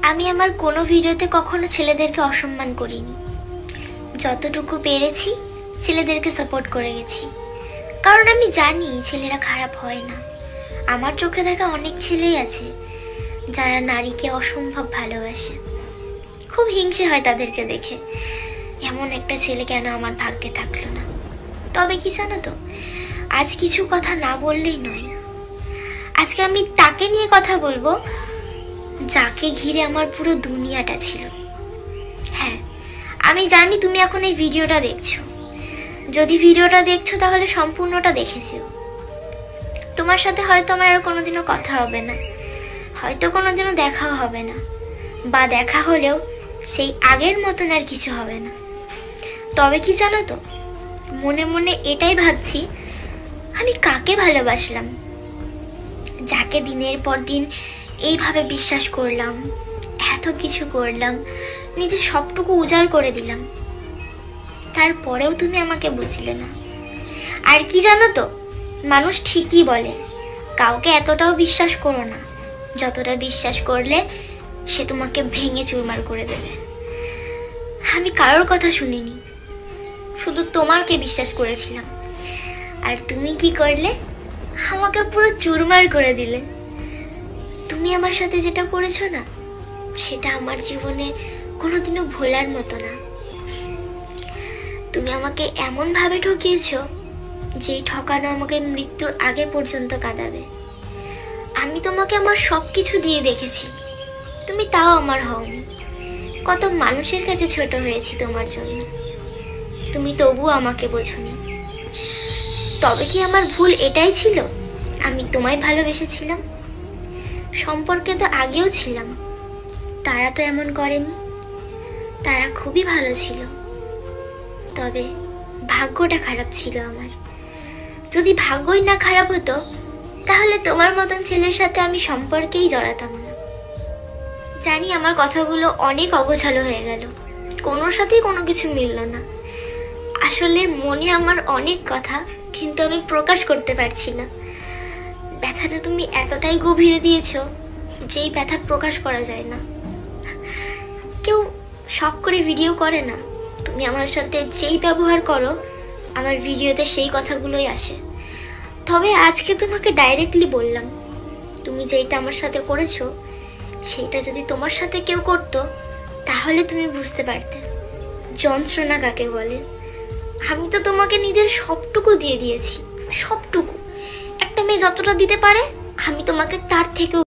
আমি আমার কোনো ভিডিওতে কখনো ছেলেদেরকে অসম্মান করিনি। যতটুকু পেরেছি ছেলেদেরকে সাপোর্ট করে গেছি, কারণ আমি জানি ছেলেরা খারাপ হয় না। আমার চোখে দেখা অনেক ছেলেই আছে যারা নারীকে অসম্ভব ভালোবাসে। খুব হিংসে হয় তাদেরকে দেখে, এমন একটা ছেলে কেন আমার ভাগ্যে থাকলো না। তবে কি জানো তো, আজ কিছু কথা না বললেই নয়। আজকে আমি তাকে নিয়ে কথা বলবো যাকে ঘিরে আমার পুরো দুনিয়াটা ছিল। হ্যাঁ, আমি জানি তুমি এখন এই ভিডিওটা দেখছো। যদি ভিডিওটা দেখছো তাহলে সম্পূর্ণটা দেখেছো। তোমার সাথে হয়তো আমার আর কোনোদিনও কথা হবে না, হয়তো কোনোদিনও দেখাও হবে না, বা দেখা হলেও সেই আগের মতন আর কিছু হবে না। তবে কি জানো তো, মনে মনে এটাই ভাবছি, আমি কাকে ভালোবাসলাম, যাকে দিনের পর দিন এইভাবে বিশ্বাস করলাম, এত কিছু করলাম, নিজের সবটুকু উজাড় করে দিলাম, তারপরেও তুমি আমাকে বুঝলে না। আর কি জানো তো, মানুষ ঠিকই বলে কাউকে এতটাও বিশ্বাস করো না যতটা বিশ্বাস করলে সে তোমাকে ভেঙে চুরমার করে দেবে। আমি কারোর কথা শুনিনি, শুধু তোমাকে বিশ্বাস করেছিলাম। আর তুমি কি করলে, আমাকে পুরো চুরমার করে দিলে। তুমি আমার সাথে যেটা করেছো না, সেটা আমার জীবনে কোনোদিনও ভোলার মতো না। তুমি আমাকে এমনভাবে ঠকিয়েছো যেই ঠকানো আমাকে মৃত্যুর আগে পর্যন্ত কাঁদাবে। আমি তোমাকে আমার সব কিছু দিয়ে দেখেছি, তুমি তাও আমার হওনি। কত মানুষের কাছে ছোট হয়েছি তোমার জন্য, তুমি তবুও আমাকে বোঝোনি। তবে কি আমার ভুল এটাই ছিল, আমি তোমায় ভালোবেসেছিলাম? সম্পর্কে তো আগেও ছিলাম, তারা তো এমন করেনি, তারা খুবই ভালো ছিল। তবে ভাগ্যটা খারাপ ছিল আমার। যদি ভাগ্যই না খারাপ হতো তাহলে তোমার মতন ছেলের সাথে আমি সম্পর্কেই জড়াতাম না। জানি আমার কথাগুলো অনেক অগোছালো হয়ে গেল, কোনোর সাথেই কোনো কিছু মিলল না। আসলে মনে আমার অনেক কথা, কিন্তু আমি প্রকাশ করতে পারছি না। ব্যথাটা তুমি এতটাই গভীরে দিয়েছো যেই ব্যথা প্রকাশ করা যায় না। কেউ শখ করে ভিডিও করে না, তুমি আমার সাথে যেই ব্যবহার করো আমার ভিডিওতে সেই কথাগুলোই আসে। তবে আজকে তোমাকে ডাইরেক্টলি বললাম, তুমি যেইটা আমার সাথে করেছো সেইটা যদি তোমার সাথে কেউ করতো তাহলে তুমি বুঝতে পারতে যন্ত্রণা কাকে বলে। আমি তো তোমাকে নিজের সবটুকু দিয়ে দিয়েছি, সবটুকু। একটা মেয়ে যতটা দিতে পারে আমি তোমাকে তার থেকেও